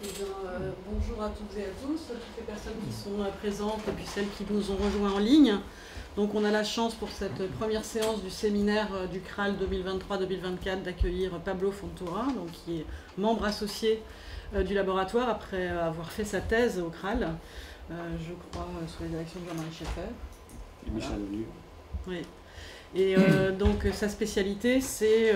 Eh bien, bonjour à toutes et à tous, toutes les personnes qui sont présentes et puis celles qui nous ont rejoints en ligne. Donc on a la chance pour cette première séance du séminaire du CRAL 2023-2024 d'accueillir Pablo Fontoura, donc qui est membre associé du laboratoire après avoir fait sa thèse au CRAL, je crois sous la direction de Jean-Marie Schaeffer. Et Michel Lenu. Oui. Et donc sa spécialité c'est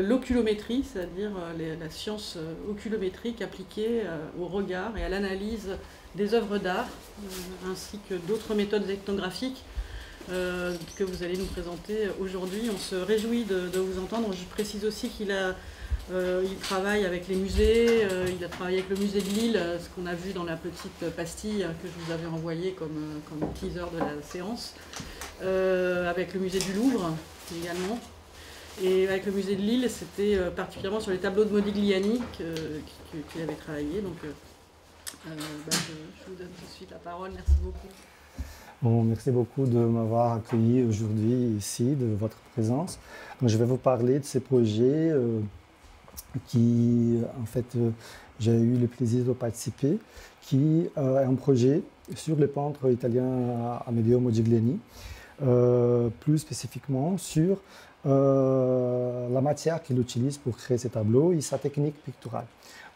l'oculométrie, c'est-à-dire la science oculométrique appliquée au regard et à l'analyse des œuvres d'art, ainsi que d'autres méthodes ethnographiques que vous allez nous présenter aujourd'hui. On se réjouit de vous entendre. Je précise aussi qu'il il travaille avec les musées, il a travaillé avec le musée de Lille, ce qu'on a vu dans la petite pastille que je vous avais envoyée comme teaser de la séance. Avec le musée du Louvre également. Et avec le musée de Lille, c'était particulièrement sur les tableaux de Modigliani qu'il avait travaillé. Donc je vous donne tout de suite la parole. Merci beaucoup. Bon, merci beaucoup de m'avoir accueilli aujourd'hui ici, de votre présence. Donc, je vais vous parler de ces projets qui, en fait, j'ai eu le plaisir de participer, qui est un projet sur le peintre italien Amedeo Modigliani. Plus spécifiquement sur la matière qu'il utilise pour créer ses tableaux et sa technique picturale.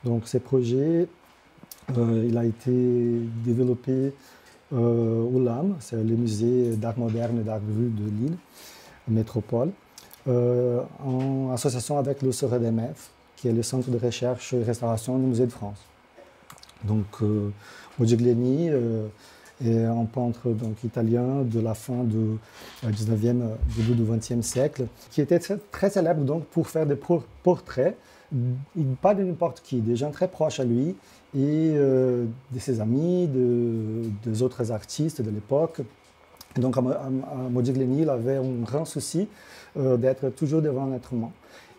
Donc, ce projet, il a été développé au LAM, c'est le musée d'art moderne et d'art brut de Lille, métropole, en association avec le CEREDMF, qui est le Centre de recherche et restauration du Musée de France. Donc, Modigliani est un peintre donc, italien de la fin du 19e, début du 20e siècle, qui était très célèbre donc, pour faire des portraits, pas de n'importe qui, des gens très proches à lui et de ses amis, des autres artistes de l'époque. Donc, Modigliani il avait un grand souci d'être toujours devant l'être humain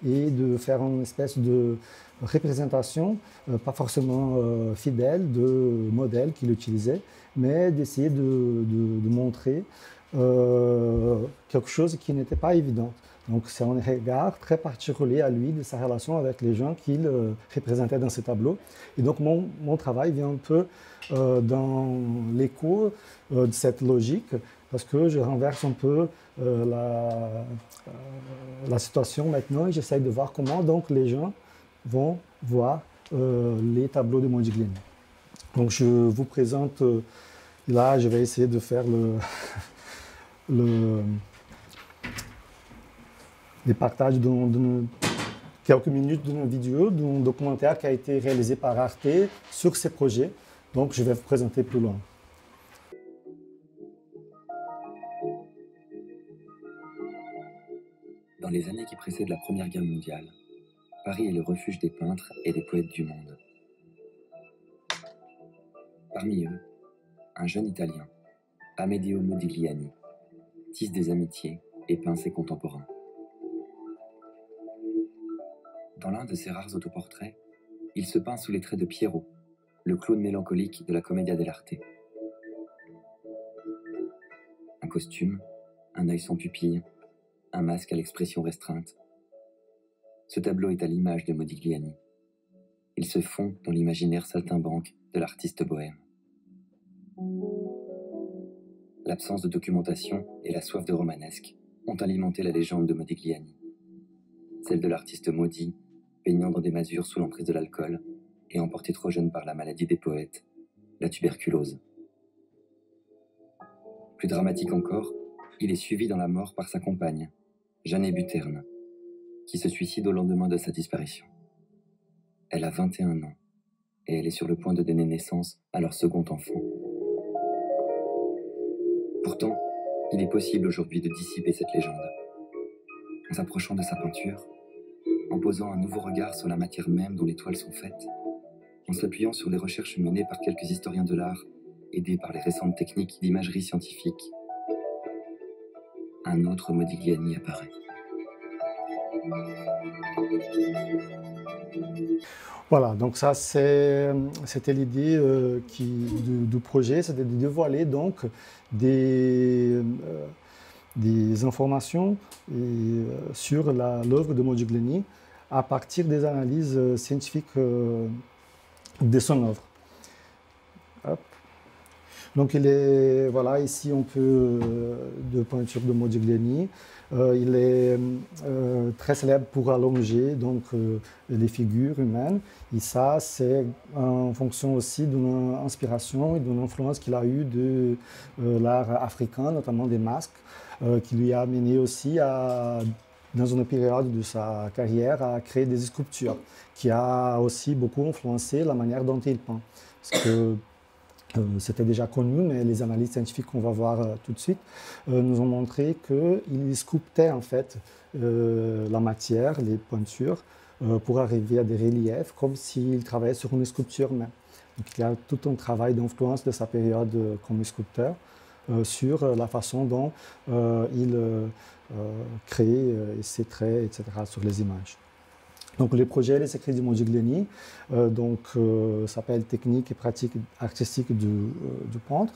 et de faire une espèce de représentation, pas forcément fidèle, de modèles qu'il utilisait, mais d'essayer de montrer quelque chose qui n'était pas évident. Donc c'est un regard très particulier à lui de sa relation avec les gens qu'il représentait dans ses tableaux. Et donc mon travail vient un peu dans l'écho de cette logique, parce que je renverse un peu la situation maintenant et j'essaie de voir comment donc les gens vont voir les tableaux de Modigliani. Donc je vous présente, là je vais essayer de faire le partage de quelques minutes d'une vidéo, d'un documentaire qui a été réalisé par Arte sur ces projets. Donc je vais vous présenter plus loin. Dans les années qui précèdent la Première Guerre mondiale, Paris est le refuge des peintres et des poètes du monde. Parmi eux, un jeune Italien, Amedeo Modigliani, tisse des amitiés et peint ses contemporains. Dans l'un de ses rares autoportraits, il se peint sous les traits de Piero, le clown mélancolique de la Commedia dell'arte. Un costume, un œil sans pupille, un masque à l'expression restreinte. Ce tableau est à l'image de Modigliani. Il se fond dans l'imaginaire saltimbanque de l'artiste bohème. L'absence de documentation et la soif de romanesque ont alimenté la légende de Modigliani. Celle de l'artiste maudit, baignant dans des masures sous l'emprise de l'alcool et emporté trop jeune par la maladie des poètes, la tuberculose. Plus dramatique encore, il est suivi dans la mort par sa compagne, Jeanne Buterne, qui se suicide au lendemain de sa disparition. Elle a 21 ans et elle est sur le point de donner naissance à leur second enfant. Pourtant, il est possible aujourd'hui de dissiper cette légende. En s'approchant de sa peinture, en posant un nouveau regard sur la matière même dont les toiles sont faites, en s'appuyant sur les recherches menées par quelques historiens de l'art, aidés par les récentes techniques d'imagerie scientifique, un autre Modigliani apparaît. Voilà, donc ça c'était l'idée du projet, c'était de dévoiler donc des informations sur l'œuvre de Modigliani à partir des analyses scientifiques de son œuvre. Hop. Donc voilà, ici on peut de peinture de Modigliani. Il est très célèbre pour allonger donc, les figures humaines. Et ça, c'est en fonction aussi d'une inspiration et d'une influence qu'il a eue de l'art africain, notamment des masques, qui lui a amené aussi dans une période de sa carrière à créer des sculptures, qui a aussi beaucoup influencé la manière dont il peint. Parce que c'était déjà connu, mais les analyses scientifiques qu'on va voir tout de suite nous ont montré qu'il sculptait en fait la matière, les peintures, pour arriver à des reliefs, comme s'il travaillait sur une sculpture même. Donc il y a tout un travail d'influence de sa période comme sculpteur sur la façon dont il crée ses traits, etc., sur les images. Donc le projet Les Secrets du Modigliani s'appelle Technique et pratique artistique du peintre,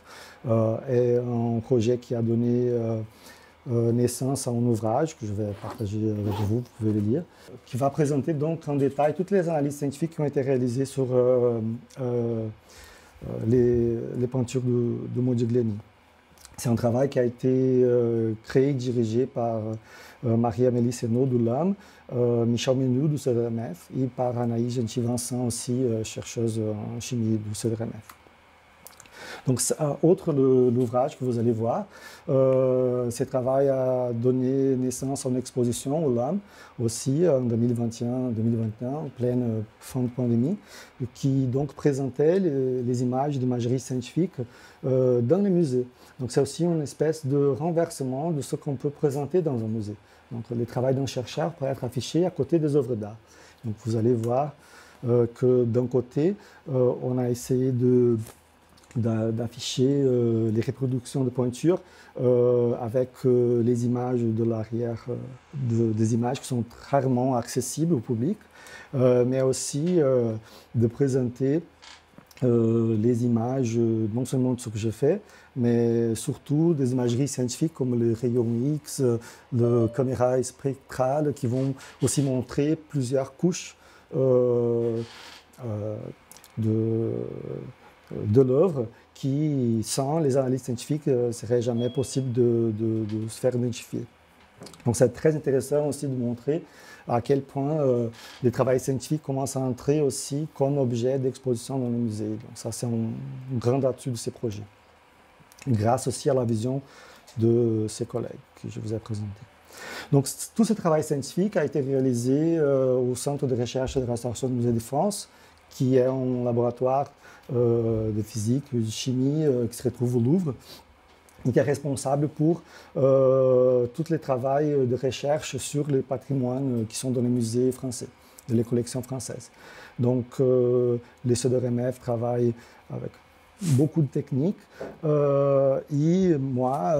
est un projet qui a donné naissance à un ouvrage que je vais partager avec vous, vous pouvez le lire, qui va présenter donc en détail toutes les analyses scientifiques qui ont été réalisées sur les peintures de Modigliani. C'est un travail qui a été créé et dirigé par Marie-Amélie Senot de l'AM, Michel Menou du CERMF et par Anaïs Gentil-Vincent aussi, chercheuse en chimie du CERMF. Donc, outre l'ouvrage que vous allez voir, ce travail a donné naissance à une exposition au LAM aussi en 2021, en pleine fin de pandémie, qui donc présentait les images d'imagerie scientifique dans les musées. Donc c'est aussi une espèce de renversement de ce qu'on peut présenter dans un musée. Donc le travail d'un chercheur peut être affiché à côté des œuvres d'art. Donc vous allez voir que d'un côté, on a essayé d'afficher les reproductions de peintures avec les images de l'arrière, des images qui sont rarement accessibles au public, mais aussi de présenter les images, non seulement de ce que je fais, mais surtout des imageries scientifiques comme les rayons X, les caméras spectrales qui vont aussi montrer plusieurs couches de l'œuvre qui, sans les analyses scientifiques, ne serait jamais possible de se faire identifier. Donc c'est très intéressant aussi de montrer à quel point les travaux scientifiques commencent à entrer aussi comme objet d'exposition dans le musée. Donc ça, c'est un grand atout de ces projets, grâce aussi à la vision de ses collègues que je vous ai présentés. Donc tout ce travail scientifique a été réalisé au Centre de recherche et de restauration du Musée de France, qui est un laboratoire de physique, de chimie qui se retrouve au Louvre, et qui est responsable pour tous les travaux de recherche sur les patrimoines qui sont dans les musées français, de les collections françaises. Donc, les CEDERMF travaillent avec beaucoup de techniques et moi,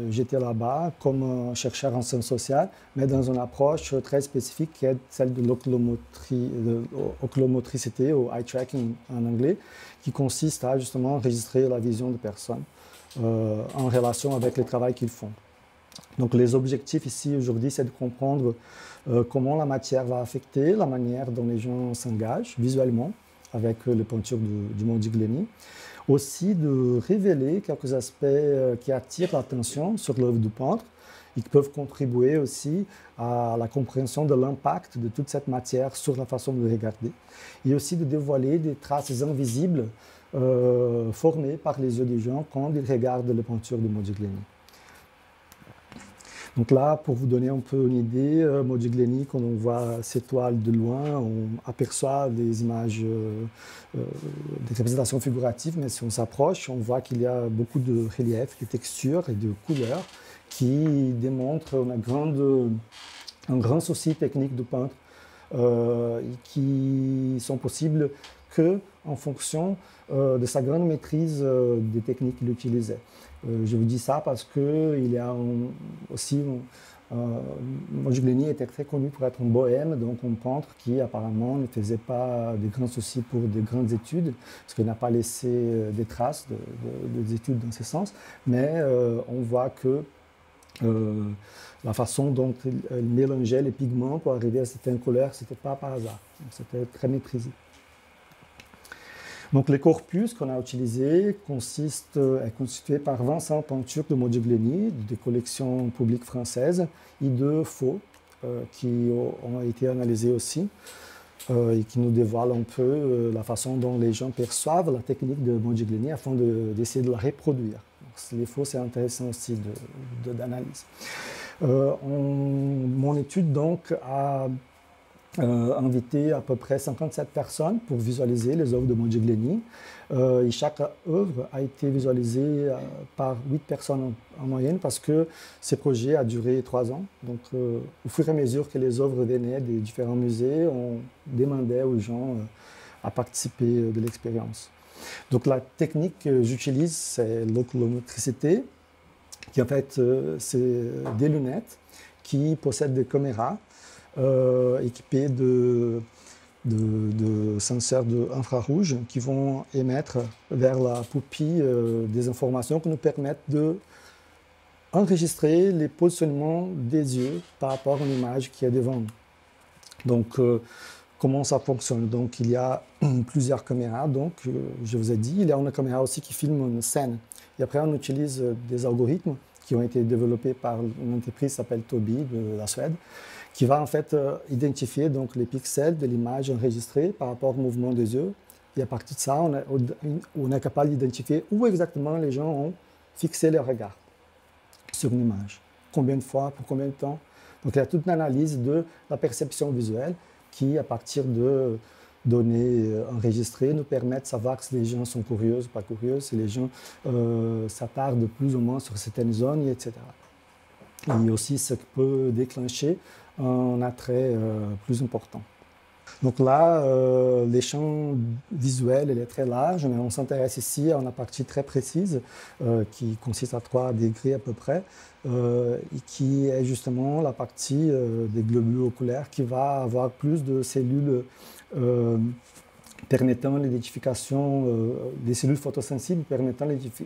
j'étais là-bas comme chercheur en sciences sociales, mais dans une approche très spécifique qui est celle de l'oculomotricité, ou eye tracking en anglais, qui consiste à justement enregistrer la vision de personnes en relation avec le travail qu'ils font. Donc les objectifs ici aujourd'hui, c'est de comprendre comment la matière va affecter la manière dont les gens s'engagent visuellement avec les peintures du Modigliani. Aussi de révéler quelques aspects qui attirent l'attention sur l'œuvre du peintre et qui peuvent contribuer aussi à la compréhension de l'impact de toute cette matière sur la façon de regarder. Et aussi de dévoiler des traces invisibles formés par les yeux des gens quand ils regardent les peintures de Modigliani. Donc là, pour vous donner un peu une idée, Modigliani, quand on voit ces toiles de loin, on aperçoit des images, des représentations figuratives, mais si on s'approche, on voit qu'il y a beaucoup de reliefs, de textures et de couleurs qui démontrent un grand souci technique du peintre qui sont possibles qu'en fonction de sa grande maîtrise des techniques qu'il utilisait. Je vous dis ça parce qu'il y a aussi... Modigliani était très connu pour être un bohème, donc un peintre qui apparemment ne faisait pas de grands soucis pour de grandes études, parce qu'il n'a pas laissé des traces des études dans ce sens, mais on voit que la façon dont il mélangeait les pigments pour arriver à certaines couleurs, ce n'était pas par hasard, c'était très maîtrisé. Donc les corpus qu'on a utilisés est constitué par 25 peintures de Modigliani, des collections publiques françaises, et de faux qui ont été analysés aussi et qui nous dévoilent un peu la façon dont les gens perçoivent la technique de Modigliani afin d'essayer de la reproduire. Donc, les faux, c'est intéressant aussi d'analyse. Mon étude donc a invité à peu près 57 personnes pour visualiser les œuvres de Modigliani. Et chaque œuvre a été visualisée par 8 personnes en moyenne parce que ce projet a duré 3 ans. Donc, au fur et à mesure que les œuvres venaient des différents musées, on demandait aux gens à participer de l'expérience. Donc, la technique que j'utilise, c'est l'oculométricité, qui en fait, c'est des lunettes qui possèdent des caméras équipées de senseurs infrarouges qui vont émettre vers la pupille des informations qui nous permettent d'enregistrer les positionnements des yeux par rapport à une image qui est devant nous. Donc, comment ça fonctionne? Donc, il y a plusieurs caméras, donc, je vous ai dit. Il y a une caméra aussi qui filme une scène. Et après, on utilise des algorithmes qui ont été développés par une entreprise qui s'appelle Tobii de la Suède, qui va en fait identifier donc, les pixels de l'image enregistrée par rapport au mouvement des yeux. Et à partir de ça, on est capable d'identifier où exactement les gens ont fixé leur regard sur une image. Combien de fois, pour combien de temps. Donc il y a toute une analyse de la perception visuelle qui, à partir de données enregistrées, nous permet de savoir si les gens sont curieux ou pas curieux, si les gens s'attardent plus ou moins sur certaines zones, etc. Et aussi ce qui peut déclencher un attrait plus important. Donc là, les champs visuels, il est très large, mais on s'intéresse ici à une partie très précise qui consiste à 3 degrés à peu près, et qui est justement la partie des globules oculaires qui va avoir plus de cellules permettant l'identification, des cellules photosensibles permettant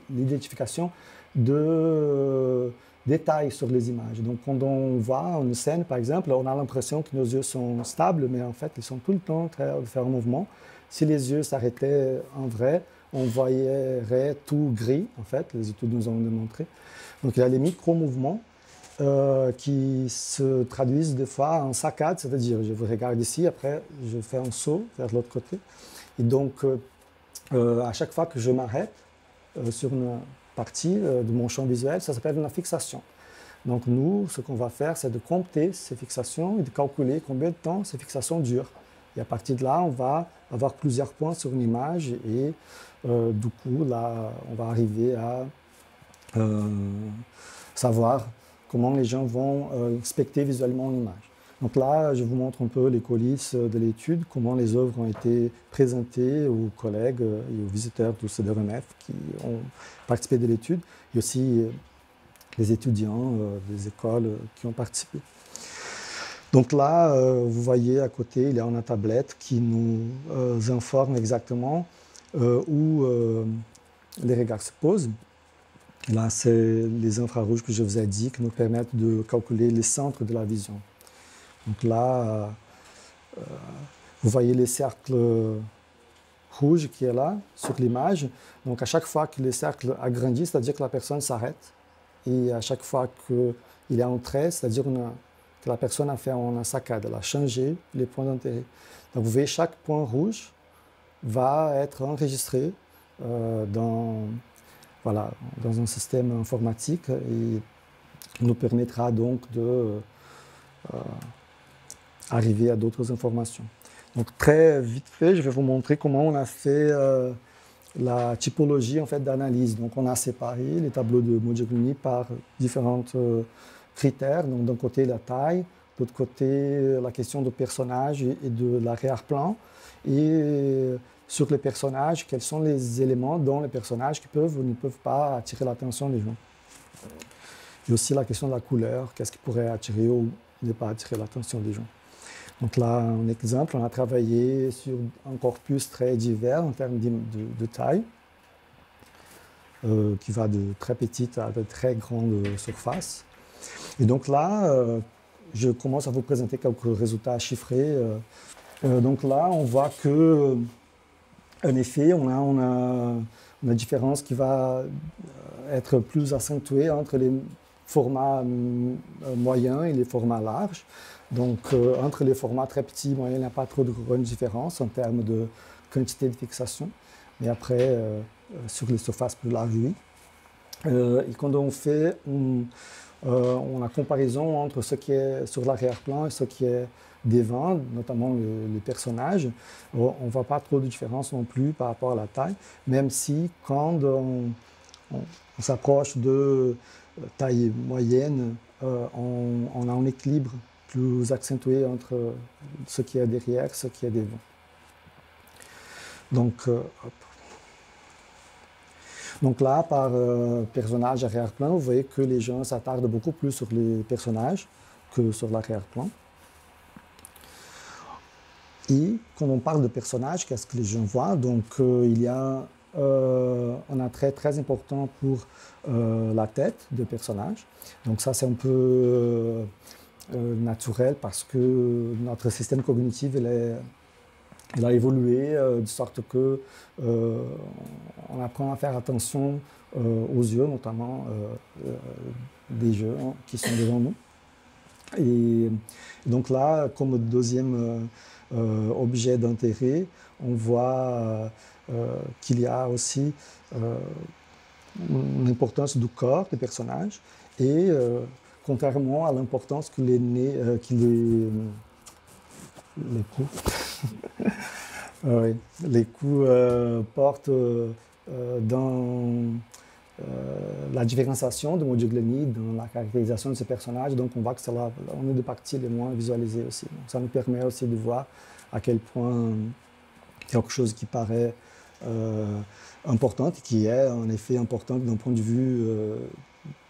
l'identification de détails sur les images. Donc, quand on voit une scène, par exemple, on a l'impression que nos yeux sont stables, mais en fait, ils sont tout le temps en train de faire un mouvement. Si les yeux s'arrêtaient en vrai, on voyerait tout gris, en fait, les études nous ont démontré. Donc, il y a les micro-mouvements qui se traduisent des fois en saccades, c'est-à-dire, je vous regarde ici, après, je fais un saut vers l'autre côté. Et donc, à chaque fois que je m'arrête sur une partie de mon champ visuel, ça s'appelle une fixation. Donc nous, ce qu'on va faire, c'est de compter ces fixations et de calculer combien de temps ces fixations durent. Et à partir de là, on va avoir plusieurs points sur une image et du coup, là, on va arriver à savoir comment les gens vont inspecter visuellement une image. Donc là, je vous montre un peu les coulisses de l'étude, comment les œuvres ont été présentées aux collègues et aux visiteurs du CDRMF qui ont participé de l'étude, et aussi les étudiants des écoles qui ont participé. Donc là, vous voyez à côté, il y a une tablette qui nous informe exactement où les regards se posent. Là, c'est les infrarouges que je vous ai dit qui nous permettent de calculer les centres de la vision. Donc là, vous voyez les cercles rouges qui est là, sur l'image. Donc à chaque fois que le cercle agrandit, c'est-à-dire que la personne s'arrête. Et à chaque fois qu'il y a un trait, c'est-à-dire que la personne a fait une saccade, elle a changé les points d'intérêt. Donc vous voyez, chaque point rouge va être enregistré dans un système informatique et nous permettra donc de arriver à d'autres informations. Donc très vite fait, je vais vous montrer comment on a fait la typologie en fait, d'analyse. Donc on a séparé les tableaux de Modigliani par différents critères. Donc d'un côté la taille, de l'autre côté la question du personnage et de l'arrière-plan. Et sur les personnages, quels sont les éléments dans les personnages qui peuvent ou ne peuvent pas attirer l'attention des gens. Et aussi la question de la couleur, qu'est-ce qui pourrait attirer ou ne pas attirer l'attention des gens. Donc là, un exemple, on a travaillé sur un corpus très divers en termes de taille, qui va de très petite à de très grande surface. Et donc là, je commence à vous présenter quelques résultats chiffrés. Donc là, on voit que en effet, on a une différence qui va être plus accentuée entre les formats moyens et les formats larges. Donc, entre les formats très petits et moyens, il n'y a pas trop de grande différence en termes de quantité de fixation. Mais après, sur les surfaces plus larges, oui. Et quand on fait la comparaison entre ce qui est sur l'arrière-plan et ce qui est devant, notamment les personnages, on ne voit pas trop de différence non plus par rapport à la taille, même si quand on s'approche de taille moyenne, on a un équilibre plus accentué entre ce qui est derrière et ce qui est devant. Donc, Donc là, par personnage arrière-plan, vous voyez que les gens s'attardent beaucoup plus sur les personnages que sur l'arrière-plan. Et quand on parle de personnages, qu'est-ce que les gens voient? Donc il y a un attrait très important pour la tête du personnage. Donc ça, c'est un peu naturel parce que notre système cognitif, il a évolué de sorte que on apprend à faire attention aux yeux, notamment des jeux qui sont devant nous. Et donc là, comme deuxième objet d'intérêt, on voit qu'il y a aussi une importance du corps des personnages et contrairement à l'importance que les coups oui, les coups portent dans la différenciation de Modigliani, dans la caractérisation de ces personnages. Donc on voit que c'est une des parties les moins visualisées aussi. Donc, ça nous permet aussi de voir à quel point quelque chose qui paraît important, qui est en effet important d'un point de vue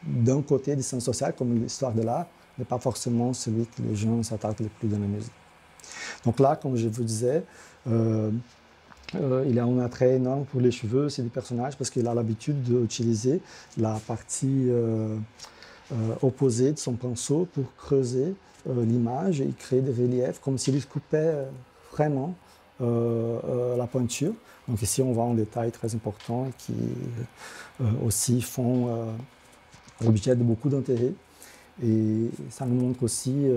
d'un côté des sciences sociales, comme l'histoire de l'art, n'est pas forcément celui que les gens s'attardent le plus dans la musique. Donc là, comme je vous disais, il a un attrait énorme pour les cheveux, c'est des personnages, parce qu'il a l'habitude d'utiliser la partie opposée de son pinceau pour creuser l'image et créer des reliefs, comme s'il coupait vraiment la peinture. Donc ici, on voit un détail très important qui aussi font l'objet de beaucoup d'intérêt. Et ça nous montre aussi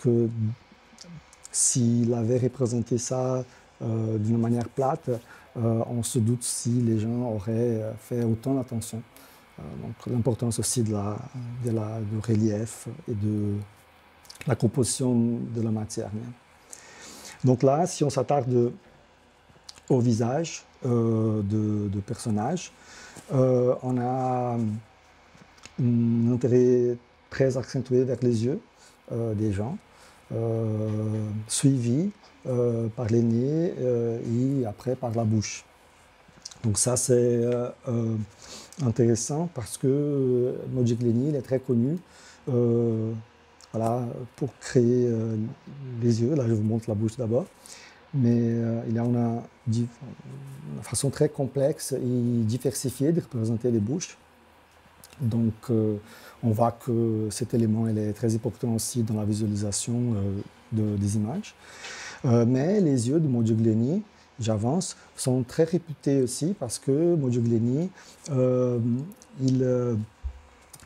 que s'il avait représenté ça d'une manière plate, on se doute si les gens auraient fait autant d'attention. Donc l'importance aussi du relief et de la composition de la matière. Donc là, si on s'attarde au visage de personnages, on a un intérêt très accentué vers les yeux des gens. Suivi par les nez et après par la bouche. Donc ça c'est intéressant parce que Modigliani est très connu voilà, pour créer les yeux. Là je vous montre la bouche d'abord. Mais il y a une façon très complexe et diversifiée de représenter les bouches. Donc, on voit que cet élément est très important aussi dans la visualisation des images. Mais les yeux de Modigliani, j'avance, sont très réputés aussi parce que Modigliani, il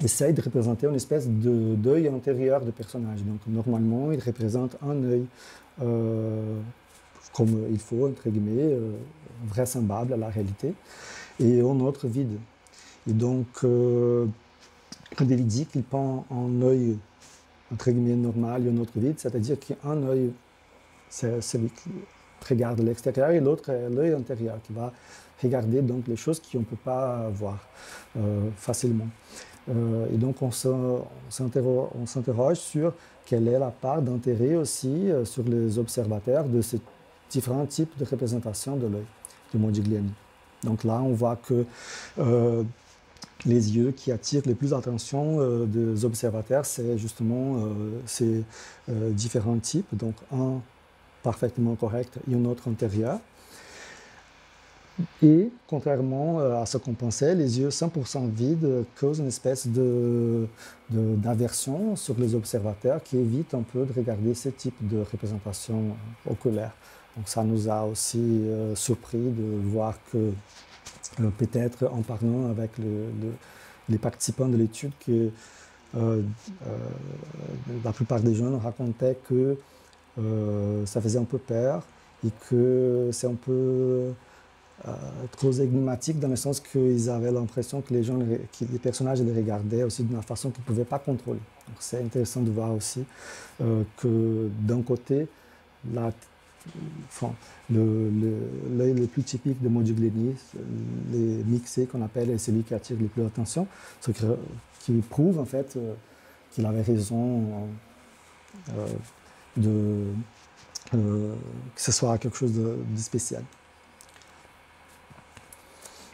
essaye de représenter une espèce d'œil intérieur de personnage. Donc, normalement, il représente un œil comme il faut, entre guillemets, vraisemblable à la réalité, et un autre vide. Et donc, quand il dit qu'il prend un œil, entre guillemets, normal et un autre vide, c'est-à-dire qu'un œil, c'est celui qui regarde l'extérieur et l'autre est l'œil intérieur, qui va regarder donc les choses qu'on ne peut pas voir facilement. Et donc, on s'interroge sur quelle est la part d'intérêt aussi sur les observateurs de ces différents types de représentations de l'œil de Modigliani. Donc là, on voit que les yeux qui attirent le plus l'attention des observateurs, c'est justement ces différents types. Donc un parfaitement correct et un autre antérieur. Et contrairement à ce qu'on pensait, les yeux 100% vides causent une espèce d'aversion sur les observateurs qui évite un peu de regarder ce type de représentation oculaire Donc ça nous a aussi surpris de voir que peut-être en parlant avec les participants de l'étude, que la plupart des jeunes racontaient que ça faisait un peu peur et que c'est un peu trop énigmatique dans le sens qu'ils avaient l'impression que les personnages les regardaient aussi d'une façon qu'ils ne pouvaient pas contrôler. Donc c'est intéressant de voir aussi que d'un côté, l'œil le plus typique de Modigliani, les mixés qu'on appelle, est celui qui attire le plus l'attention, ce qui prouve en fait qu'il avait raison que ce soit quelque chose de spécial.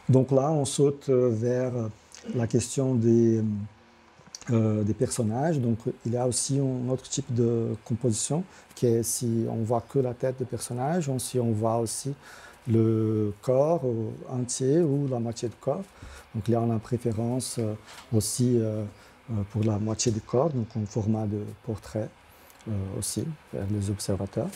Donc là, on saute vers la question des personnages. Donc il y a aussi un autre type de composition qui est si on voit que la tête du personnage, ou si on voit aussi le corps entier ou la moitié du corps. Donc là, on a préférence aussi pour la moitié du corps, donc en format de portrait aussi vers les observateurs.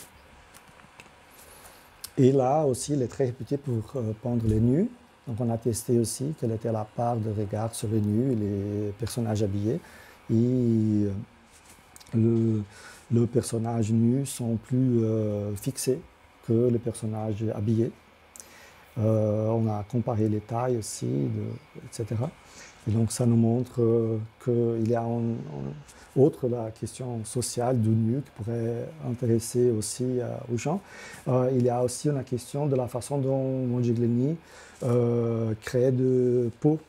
Et là aussi, il est très réputé pour peindre les nus. Donc on a testé aussi quelle était la part de regard sur les nus, les personnages habillés. Et le personnage nu sont plus fixés que les personnages habillés. On a comparé les tailles aussi, etc. Et donc ça nous montre qu'il y a outre la question sociale du nu qui pourrait intéresser aussi aux gens, il y a aussi la question de la façon dont Modigliani créait de peau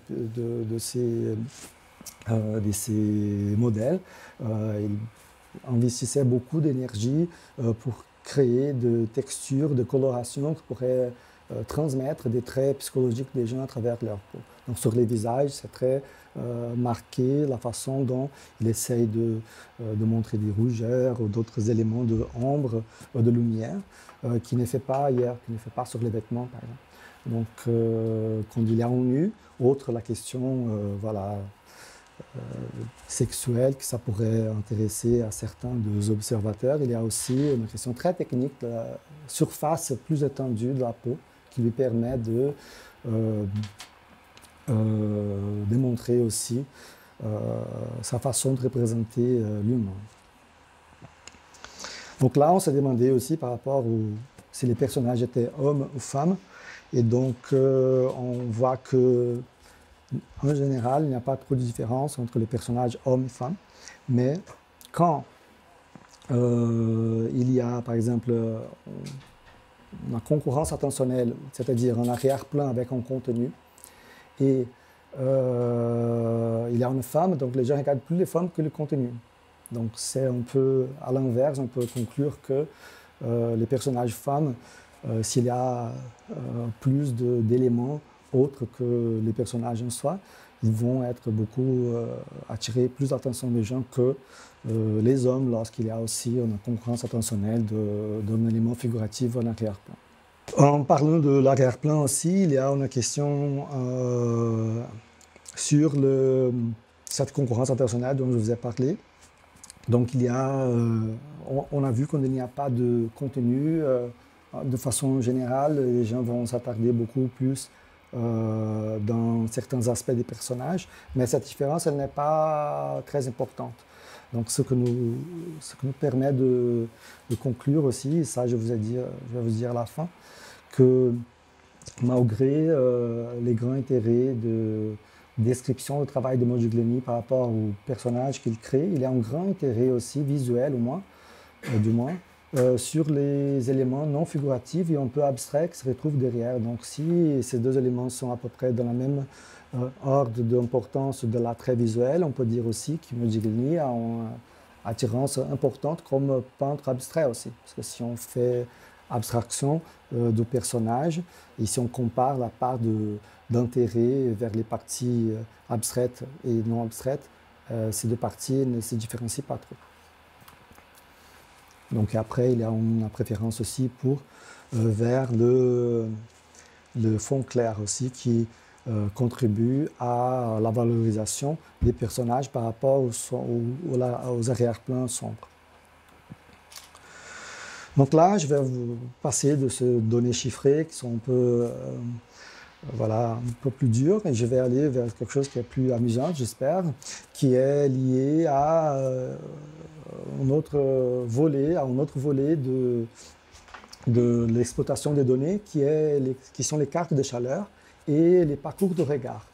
de ces modèles. Il investissait beaucoup d'énergie pour créer de textures, de colorations qui pourraient transmettre des traits psychologiques des gens à travers leur peau. Donc sur les visages, c'est très marqué la façon dont il essaye de montrer des rougeurs ou d'autres éléments d'ombre, de lumière, qu'il ne fait pas ailleurs, qu'il ne fait pas sur les vêtements, par exemple. Donc, quand il est en nu, outre la question sexuelle, que ça pourrait intéresser à certains des observateurs, il y a aussi une question très technique de la surface plus étendue de la peau qui lui permet de démontrer aussi sa façon de représenter l'humain. Donc là, on s'est demandé aussi par rapport si les personnages étaient hommes ou femmes. Et donc, on voit que, en général, il n'y a pas trop de différence entre les personnages hommes et femmes. Mais quand il y a, par exemple, une concurrence attentionnelle, c'est-à-dire un arrière-plan avec un contenu, et il y a une femme, donc les gens regardent plus les femmes que le contenu. Donc c'est un peu à l'inverse, on peut conclure que les personnages femmes, s'il y a plus d'éléments autres que les personnages en soi, ils vont être beaucoup attirer plus l'attention des gens que les hommes lorsqu'il y a aussi une concurrence attentionnelle d'un élément figuratif en arrière-plan. En parlant de l'arrière-plan aussi, il y a une question sur cette concurrence attentionnelle dont je vous ai parlé. Donc il y a, on a vu qu'il n'y a pas de contenu. De façon générale, les gens vont s'attarder beaucoup plus dans certains aspects des personnages, mais cette différence, elle n'est pas très importante. Donc ce que nous permet de conclure aussi, et ça je vais vous dire à la fin, que malgré les grands intérêts de description du travail de Modigliani par rapport aux personnages qu'il crée, il y a un grand intérêt aussi visuel, au moins, du moins, sur les éléments non figuratifs et un peu abstraits qui se retrouvent derrière. Donc si ces deux éléments sont à peu près dans la même ordre d'importance de l'attrait visuel, on peut dire aussi que Modigliani a une attirance importante comme peintre abstrait aussi. Parce que si on fait abstraction du personnage et si on compare la part d'intérêt vers les parties abstraites et non abstraites, ces deux parties ne se différencient pas trop. Donc après, il y a une préférence aussi vers le fond clair aussi qui contribue à la valorisation des personnages par rapport aux arrière-plans sombres. Donc là, je vais vous passer de ces données chiffrées qui sont un peu, voilà, un peu plus dures, et je vais aller vers quelque chose qui est plus amusant, j'espère, qui est lié à un autre volet de l'exploitation des données, qui sont les cartes de chaleur et les parcours de regard.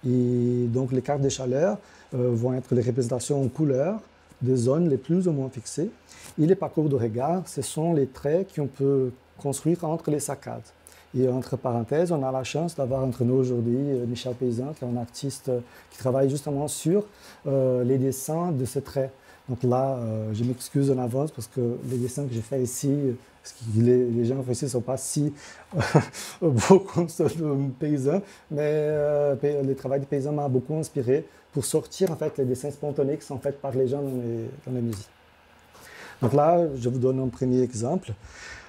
Et donc les cartes de chaleur vont être les représentations en couleur des zones les plus ou moins fixées. Et les parcours de regard, ce sont les traits qu'on peut construire entre les saccades. Et entre parenthèses, on a la chance d'avoir entre nous aujourd'hui Michel Paysan, qui est un artiste qui travaille justement sur les dessins de ces traits. Donc là, je m'excuse en avance parce que les dessins que j'ai faits ici, parce que les gens ici ne sont pas si beaux comme ceux de Paysan, mais le travail de Paysan m'a beaucoup inspiré pour sortir en fait les dessins spontanés qui sont faits par les gens dans les musées. Donc là, je vous donne un premier exemple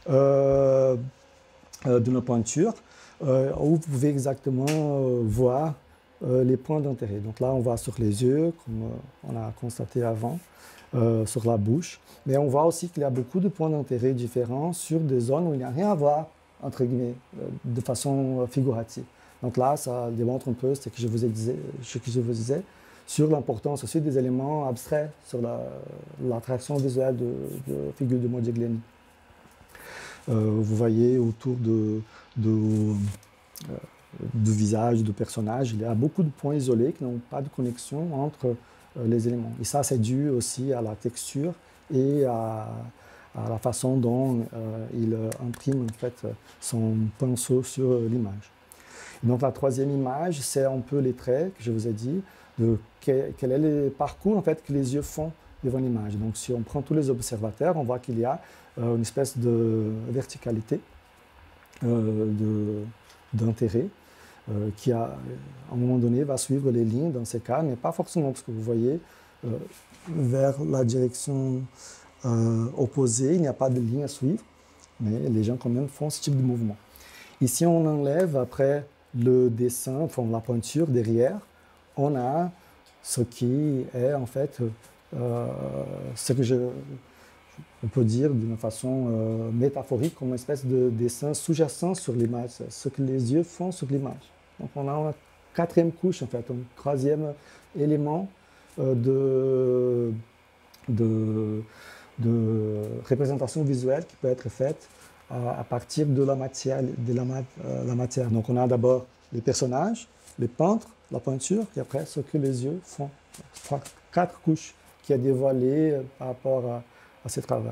d'une peinture où vous pouvez exactement voir les points d'intérêt. Donc là, on voit sur les yeux, comme on a constaté avant, sur la bouche, mais on voit aussi qu'il y a beaucoup de points d'intérêt différents sur des zones où il n'y a rien à voir, entre guillemets, de façon figurative. Donc là, ça démontre un peu ce que je vous disais sur l'importance aussi des éléments abstraits, sur l'attraction visuelle de figures de Modigliani. Vous voyez autour du visage du personnage, il y a beaucoup de points isolés qui n'ont pas de connexion entre les éléments. Et ça, c'est dû aussi à la texture et à la façon dont il imprime en fait, son pinceau sur l'image. Donc la troisième image, c'est un peu les traits que je vous ai dit, de quel est le parcours en fait, que les yeux font devant l'image. Donc si on prend tous les observateurs, on voit qu'il y a une espèce de verticalité, d'intérêt, qui à un moment donné va suivre les lignes dans ces cas, mais pas forcément, parce que vous voyez, vers la direction opposée, il n'y a pas de ligne à suivre, mais les gens quand même font ce type de mouvement. Ici, on enlève après le dessin, enfin la peinture derrière, on a ce qui est en fait ce que on peut dire d'une façon métaphorique comme une espèce de dessin sous-jacent sur l'image, ce que les yeux font sur l'image. Donc on a une quatrième couche, en fait, un troisième élément de représentation visuelle qui peut être faite à partir de la matière. Donc on a d'abord les personnages, les peintres, la peinture, et après ce que les yeux font. 4 couches qui est dévoilé par rapport à ces travaux.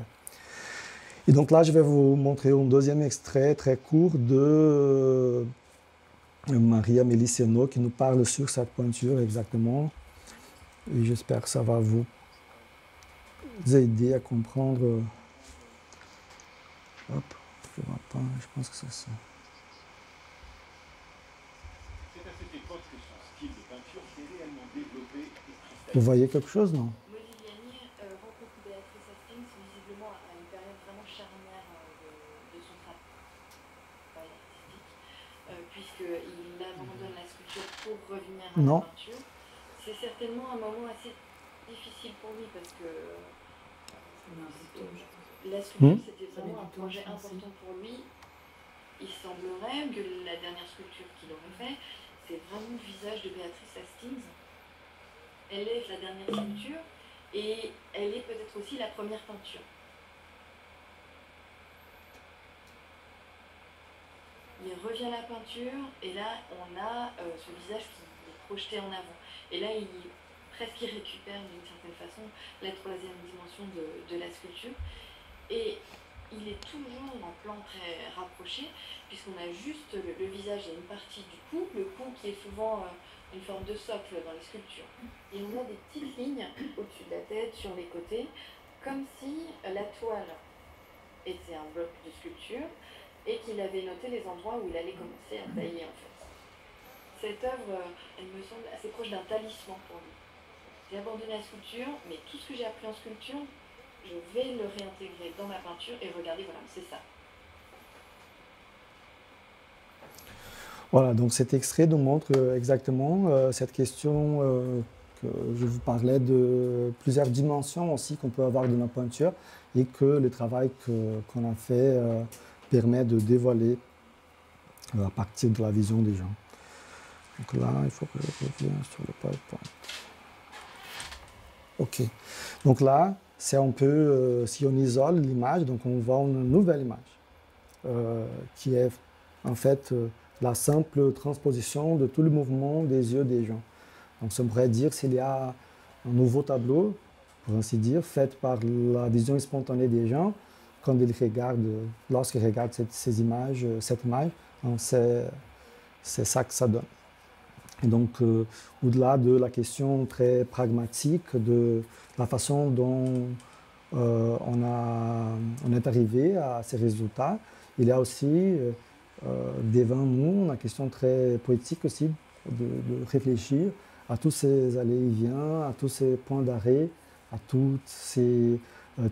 Et donc là, je vais vous montrer un deuxième extrait très court de Maria Meliciano qui nous parle sur cette peinture exactement. Et j'espère que ça va vous aider à comprendre. Hop, je vois pas, je pense que c'est ça. C'est à cette époque que son style de peinture s'est réellement développé et cristallisé. Vous voyez quelque chose, non? Modigliani rencontre Béatrice Hastings visiblement à une période vraiment charnière de son travail artistique, puisqu'il abandonne la sculpture pour revenir à la peinture. C'est certainement un moment assez difficile pour lui parce que la sculpture c'était vraiment un projet important pour lui. Il semblerait que la dernière sculpture qu'il aurait fait, c'est vraiment le visage de Béatrice Hastings. Elle est la dernière sculpture et elle est peut-être aussi la première peinture. Il revient à la peinture et là on a ce visage qui est projeté en avant. Et là il récupère d'une certaine façon la troisième dimension de la sculpture. Et il est toujours en plan très rapproché puisqu'on a juste le visage et une partie du cou, le cou qui est souvent une forme de socle dans les sculptures. Et on a des petites lignes au-dessus de la tête, sur les côtés, comme si la toile était un bloc de sculpture et qu'il avait noté les endroits où il allait commencer à tailler en fait. Cette œuvre, elle me semble assez proche d'un talisman pour lui. J'ai abandonné la sculpture, mais tout ce que j'ai appris en sculpture, je vais le réintégrer dans ma peinture et regardez, voilà, c'est ça. Voilà, donc cet extrait nous montre exactement cette question que je vous parlais de plusieurs dimensions aussi qu'on peut avoir de la peinture. et que le travail qu'on a fait permet de dévoiler à partir de la vision des gens. Donc là, il faut que je revienne sur le PowerPoint. OK. Donc là, c'est un peu, si on isole l'image, donc on voit une nouvelle image, qui est en fait la simple transposition de tout le mouvement des yeux des gens. Donc ça pourrait dire s'il y a un nouveau tableau, pour ainsi dire, fait par la vision spontanée des gens, quand ils regardent, lorsqu'ils regardent cette image, c'est ça que ça donne. Et donc, au-delà de la question très pragmatique de la façon dont on est arrivé à ces résultats, il y a aussi devant nous une question très poétique aussi de réfléchir à tous ces allées-et-viens, à tous ces points d'arrêt, à toutes ces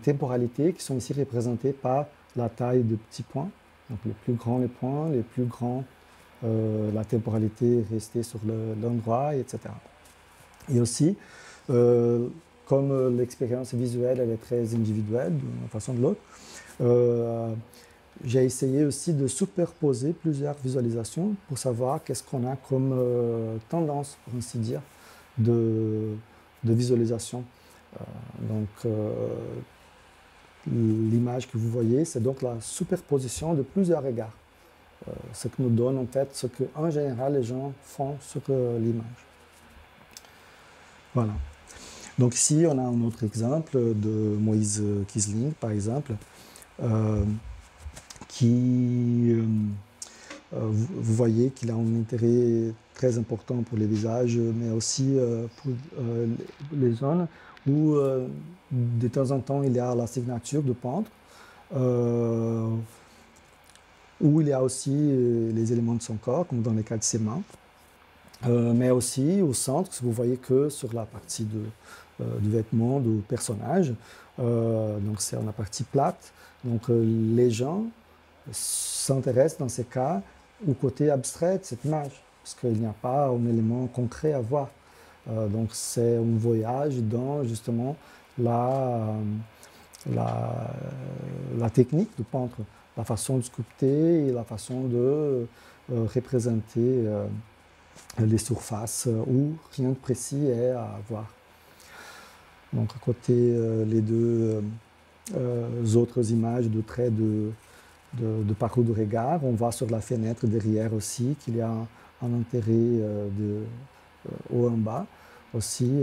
temporalités qui sont ici représentées par la taille de petits points. Donc les plus grands les points, les plus grands la temporalité restée sur l'endroit, etc. Et aussi, comme l'expérience visuelle elle est très individuelle d'une façon ou de l'autre, j'ai essayé aussi de superposer plusieurs visualisations pour savoir qu'est-ce qu'on a comme tendance, pour ainsi dire, de visualisation. Donc, l'image que vous voyez, c'est donc la superposition de plusieurs regards. Ce qui nous donne en fait ce qu'en général les gens font sur l'image. Voilà. Donc ici, on a un autre exemple de Moïse Kisling, par exemple, qui, vous voyez qu'il a un intérêt très important pour les visages, mais aussi pour les zones où de temps en temps il y a la signature de peintre, où il y a aussi les éléments de son corps, comme dans le cas de ses mains, mais aussi au centre, vous voyez que sur la partie du vêtement du personnage, donc c'est la partie plate, donc les gens s'intéressent dans ces cas au côté abstrait de cette image, parce qu'il n'y a pas un élément concret à voir. Donc c'est un voyage dans justement la technique du peintre, la façon de sculpter et la façon de représenter les surfaces où rien de précis est à voir. Donc à côté les deux autres images de traits de parcours de regard, on voit sur la fenêtre derrière aussi qu'il y a un intérêt haut en bas. Aussi,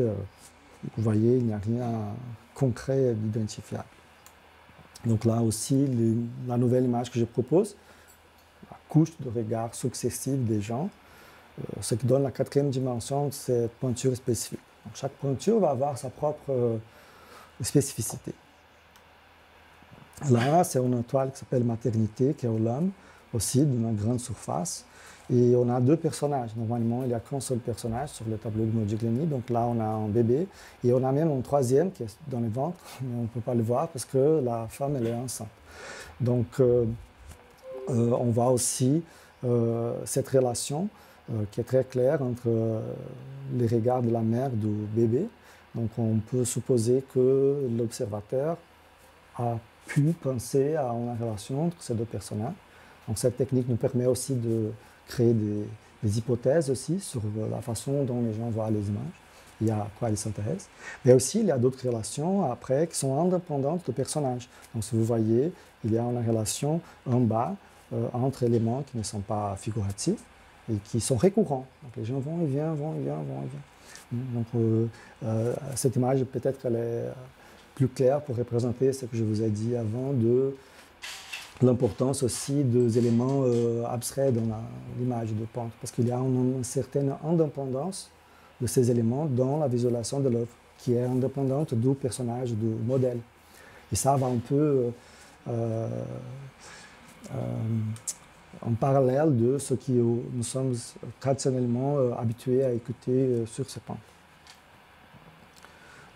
vous voyez, il n'y a rien concret d'identifiable. Donc là aussi, la nouvelle image que je propose, la couche de regard successive des gens, ce qui donne la quatrième dimension de cette peinture spécifique. Donc chaque peinture va avoir sa propre spécificité. Là, c'est une toile qui s'appelle Maternité, qui est au Lhomme, aussi d'une grande surface. Et on a deux personnages. Normalement, il n'y a qu'un seul personnage sur le tableau de Modigliani. Donc là, on a un bébé. Et on a même un troisième qui est dans le ventre, mais on ne peut pas le voir parce que la femme, elle est enceinte. Donc, on voit aussi cette relation qui est très claire entre les regards de la mère du bébé. Donc, on peut supposer que l'observateur a pu penser à une relation entre ces deux personnages. Donc, cette technique nous permet aussi de créer des hypothèses aussi sur la façon dont les gens voient les images et à quoi ils s'intéressent. Mais aussi, il y a d'autres relations après qui sont indépendantes du personnage. Donc, si vous voyez, il y a une relation en bas entre éléments qui ne sont pas figuratifs et qui sont récurrents. Donc, les gens vont et viennent, vont et viennent, vont et viennent. Donc, cette image, peut-être qu'elle est plus claire pour représenter ce que je vous ai dit avant de l'importance aussi des éléments abstraits dans l'image de peintre, parce qu'il y a une certaine indépendance de ces éléments dans la visualisation de l'œuvre, qui est indépendante du personnage, du modèle. Et ça va un peu en parallèle de ce que nous sommes traditionnellement habitués à écouter sur ce peintre.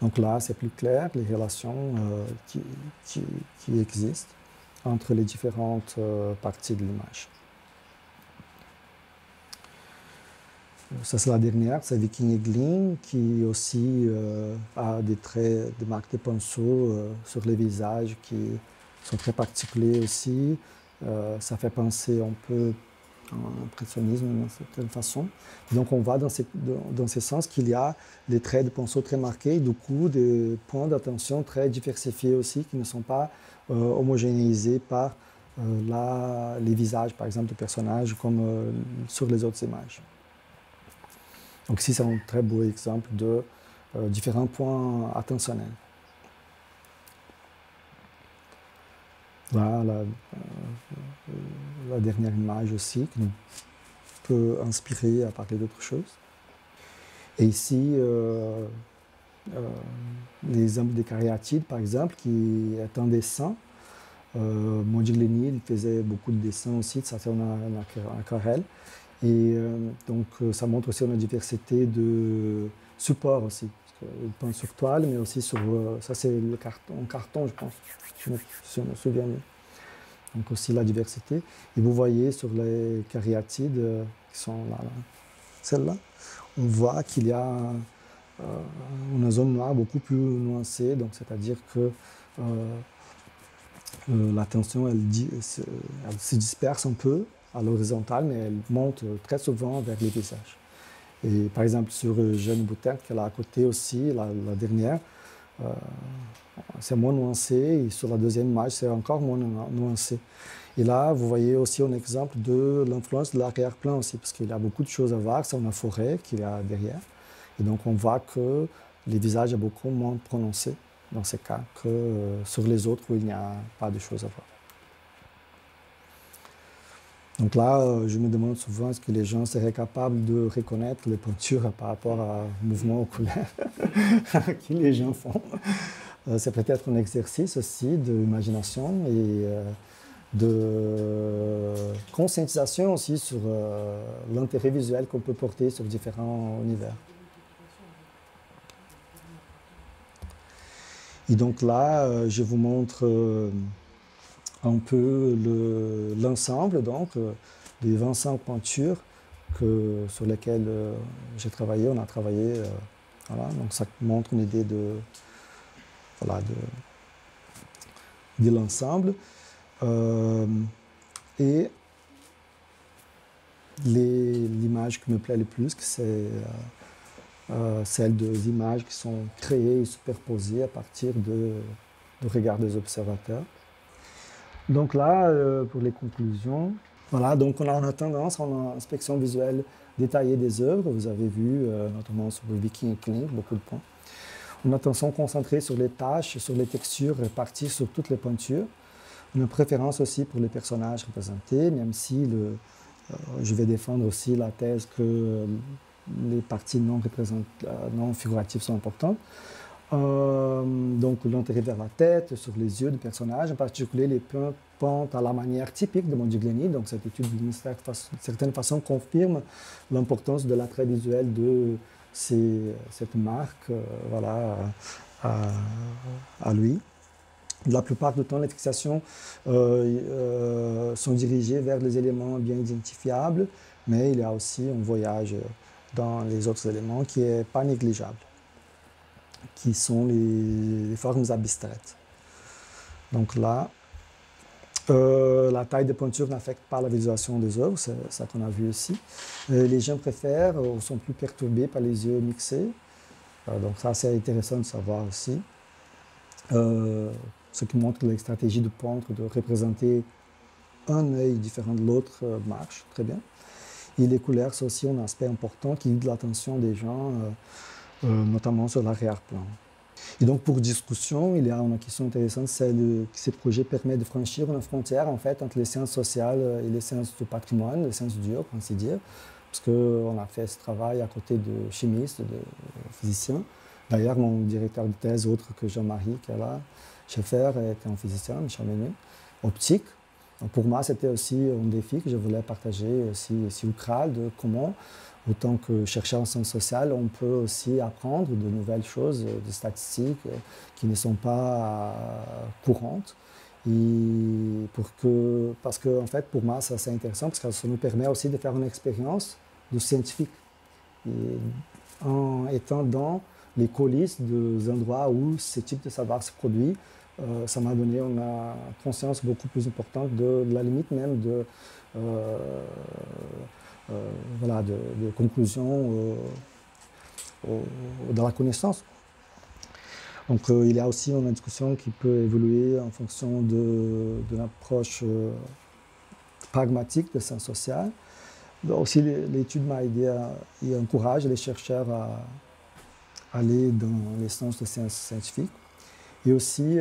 Donc là, c'est plus clair, les relations qui existent entre les différentes parties de l'image. Ça, c'est la dernière, c'est Viking Eglin, qui aussi a des traits, des marques de pinceau sur les visages qui sont très particuliers aussi. Ça fait penser un peu à l'impressionnisme d'une certaine façon. Donc on voit dans ces sens qu'il y a des traits de pinceau très marqués, et du coup des points d'attention très diversifiés aussi, qui ne sont pas homogénéisés par les visages, par exemple, de personnages comme sur les autres images. Donc ici, c'est un très beau exemple de différents points attentionnels. Là, la dernière image aussi, qui nous peut inspirer à parler d'autre chose. Et ici, l'exemple des cariatides, par exemple, qui est un dessin. Modigliani, il faisait beaucoup de dessins aussi, ça c'est en aquarelle. Et donc ça montre aussi une diversité de supports aussi. Il peint sur toile, mais aussi sur... ça c'est en carton, je pense, si je me souviens bien. Donc aussi la diversité. Et vous voyez sur les cariatides qui sont là, celles-là, on voit qu'il y a une zone noire beaucoup plus nuancée, donc c'est-à-dire que l'attention elle se disperse un peu à l'horizontale, mais elle monte très souvent vers les visages. Et par exemple sur Jeanne Boutin, qui est là à côté aussi, la dernière, c'est moins nuancé, et sur la deuxième image, c'est encore moins nuancé. Et là, vous voyez aussi un exemple de l'influence de l'arrière-plan aussi, parce qu'il y a beaucoup de choses à voir, c'est une forêt qu'il y a derrière. Et donc on voit que les visages sont beaucoup moins prononcés dans ces cas que sur les autres où il n'y a pas de choses à voir. Donc là, je me demande souvent est-ce que les gens seraient capables de reconnaître les peintures par rapport à mouvements oculaires que les gens font. C'est peut-être un exercice aussi d'imagination et de conscientisation aussi sur l'intérêt visuel qu'on peut porter sur différents univers. Et donc là, je vous montre un peu l'ensemble des 25 peintures sur lesquelles j'ai travaillé, on a travaillé. Voilà, donc ça montre une idée de l'ensemble. Et l'image qui me plaît le plus, c'est celle des images qui sont créées et superposées à partir du regard des observateurs. Donc là, pour les conclusions, voilà, donc on a tendance en inspection visuelle détaillée des œuvres. Vous avez vu, notamment sur le Viking Eglin, beaucoup de points. Une attention concentrée sur les tâches, sur les textures réparties sur toutes les peintures. Une préférence aussi pour les personnages représentés, même si je vais défendre aussi la thèse que les parties non figuratives sont importantes. Donc l'intérêt vers la tête, sur les yeux du personnage, en particulier les peintes à la manière typique de Modigliani. Donc cette étude d'une certaine façon confirme l'importance de l'attrait visuel de cette marque à lui. La plupart du temps, les fixations sont dirigées vers les éléments bien identifiables, mais il y a aussi un voyage dans les autres éléments qui n'est pas négligeable, qui sont les formes abstraites. Donc là, la taille de peinture n'affecte pas la visualisation des œuvres, c'est ça qu'on a vu ici. Les gens préfèrent ou sont plus perturbés par les yeux mixés. Donc ça, c'est intéressant de savoir aussi. Ce qui montre que les stratégies de peintre de représenter un œil différent de l'autre marche très bien. Et les couleurs, c'est aussi un aspect important qui guide l'attention des gens, notamment sur l'arrière-plan. Et donc, pour discussion, il y a une question intéressante, c'est que ces projets permettent de franchir une frontière en fait, entre les sciences sociales et les sciences du patrimoine, les sciences dures, pour ainsi dire, parce qu'on a fait ce travail à côté de chimistes, de physiciens. D'ailleurs, mon directeur de thèse, autre que Jean-Marie, qui est là, Schaeffer, était un physicien, Michel Menet, optique. Donc pour moi, c'était aussi un défi que je voulais partager aussi au CRAL, de comment, autant que chercheur en sciences sociales, on peut aussi apprendre de nouvelles choses, des statistiques qui ne sont pas courantes. Parce que, en fait, pour moi, c'est intéressant parce que ça nous permet aussi de faire une expérience de scientifique. Et en étant dans les coulisses des endroits où ce type de savoir se produit, ça m'a donné une conscience beaucoup plus importante de la limite même voilà, de conclusion dans la connaissance. Donc il y a aussi une discussion qui peut évoluer en fonction d'une approche pragmatique de sciences sociales. Donc, aussi l'étude m'a aidé et encourage les chercheurs à aller dans les sciences de sciences scientifiques. Et aussi,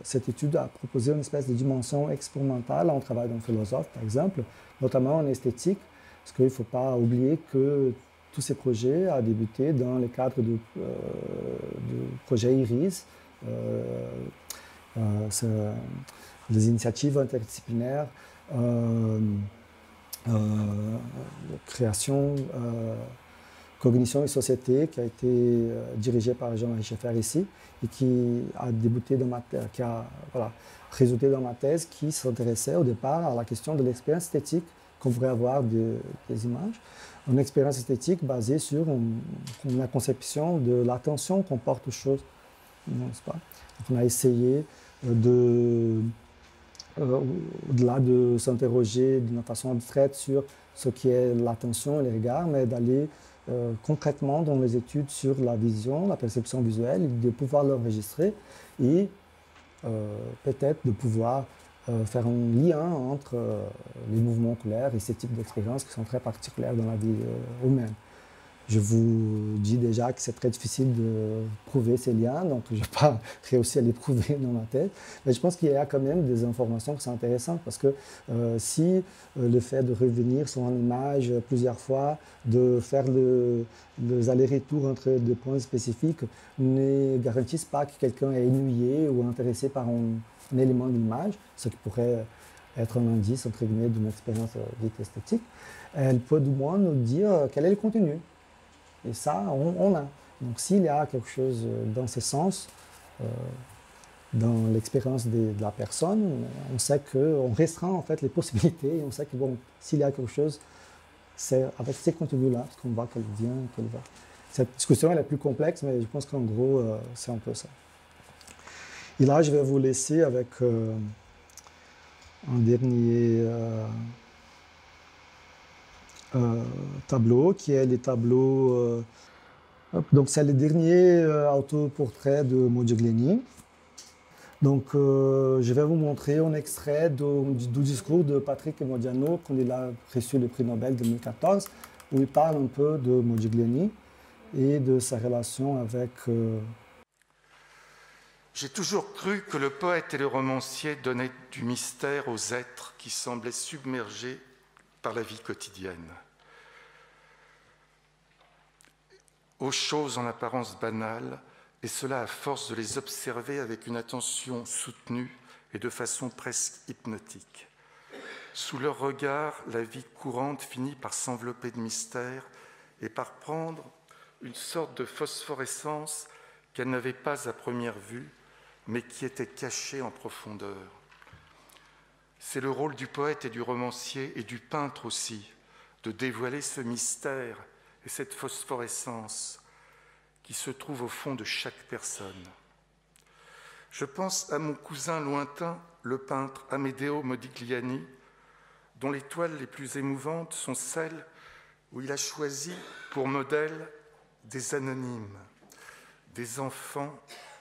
cette étude a proposé une espèce de dimension expérimentale en travail d'un philosophe, par exemple, notamment en esthétique, parce qu'il ne faut pas oublier que tous ces projets ont débuté dans le cadre du projet IRIS, les initiatives interdisciplinaires, création, cognition et société, qui a été dirigée par Jean Scheffer ici, et qui a débuté dans qui a résulté dans ma thèse, qui s'intéressait au départ à la question de l'expérience esthétique qu'on pourrait avoir des images. Une expérience esthétique basée sur la conception de l'attention qu'on porte aux choses, n'est-ce pas? Donc on a essayé au-delà de s'interroger d'une façon abstraite sur ce qui est l'attention et les regards, mais d'aller concrètement dans les études sur la vision, la perception visuelle, et de pouvoir l'enregistrer et peut-être de pouvoir faire un lien entre les mouvements oculaires et ces types d'expériences qui sont très particulières dans la vie humaine. Je vous dis déjà que c'est très difficile de prouver ces liens, donc je n'ai pas réussi à les prouver dans ma tête. Mais je pense qu'il y a quand même des informations qui sont intéressantes, parce que si le fait de revenir sur une image plusieurs fois, de faire les allers-retours entre des points spécifiques, ne garantissent pas que quelqu'un est ennuyé ou intéressé par un élément de l'image, ce qui pourrait être un indice, entre guillemets, d'une expérience dite esthétique. Elle peut du moins nous dire quel est le contenu. Et ça, on a. Donc s'il y a quelque chose dans ce sens, dans l'expérience de la personne, on sait qu'on restreint en fait les possibilités, et on sait que bon, s'il y a quelque chose, c'est avec ces contenus-là qu'on voit qu'elle vient, qu'elle va. Cette discussion elle est plus complexe, mais je pense qu'en gros, c'est un peu ça. Et là, je vais vous laisser avec un dernier tableau, qui est les tableaux. Donc, c'est le dernier autoportrait de Modigliani. Donc, je vais vous montrer un extrait du discours de Patrick Modiano quand il a reçu le prix Nobel 2014, où il parle un peu de Modigliani et de sa relation avec. J'ai toujours cru que le poète et le romancier donnaient du mystère aux êtres qui semblaient submergés par la vie quotidienne, aux choses en apparence banales, et cela à force de les observer avec une attention soutenue et de façon presque hypnotique. Sous leur regard, la vie courante finit par s'envelopper de mystère et par prendre une sorte de phosphorescence qu'elle n'avait pas à première vue, mais qui était cachée en profondeur. C'est le rôle du poète et du romancier, et du peintre aussi, de dévoiler ce mystère et cette phosphorescence qui se trouve au fond de chaque personne. Je pense à mon cousin lointain, le peintre Amedeo Modigliani, dont les toiles les plus émouvantes sont celles où il a choisi pour modèle des anonymes, des enfants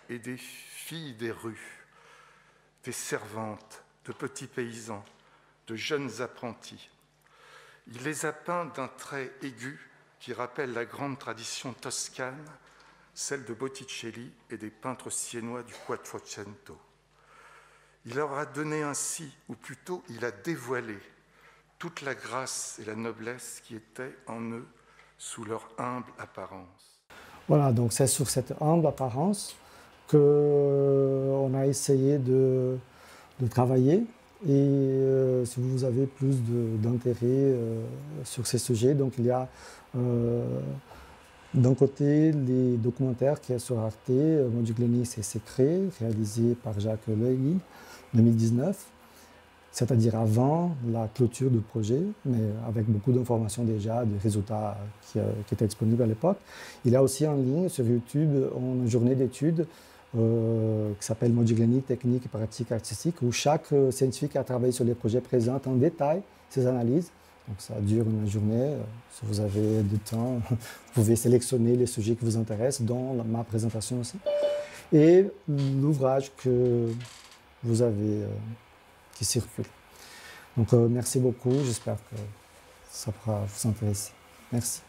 et des filles des rues, des servantes, de petits paysans, de jeunes apprentis. Il les a peints d'un trait aigu qui rappelle la grande tradition toscane, celle de Botticelli et des peintres siennois du Quattrocento. Il leur a donné ainsi, ou plutôt il a dévoilé, toute la grâce et la noblesse qui étaient en eux sous leur humble apparence. Voilà, donc c'est sur cette humble apparence qu'on a essayé de travailler. Et si vous avez plus d'intérêt sur ces sujets, donc il y a d'un côté les documentaires qui est sur Arte, Modigliani c'est Secret, réalisé par Jacques Lely, 2019. c'est-à-dire avant la clôture du projet, mais avec beaucoup d'informations déjà, des résultats qui étaient disponibles à l'époque. Il y a aussi en ligne sur YouTube une journée d'études qui s'appelle Modigliani, technique et pratique artistique, où chaque scientifique qui a travaillé sur les projets présente en détail ses analyses. Donc ça dure une journée. Si vous avez du temps, vous pouvez sélectionner les sujets qui vous intéressent, dont ma présentation aussi. Et l'ouvrage que vous avez qui circule. Donc merci beaucoup, j'espère que ça pourra vous intéresser. Merci.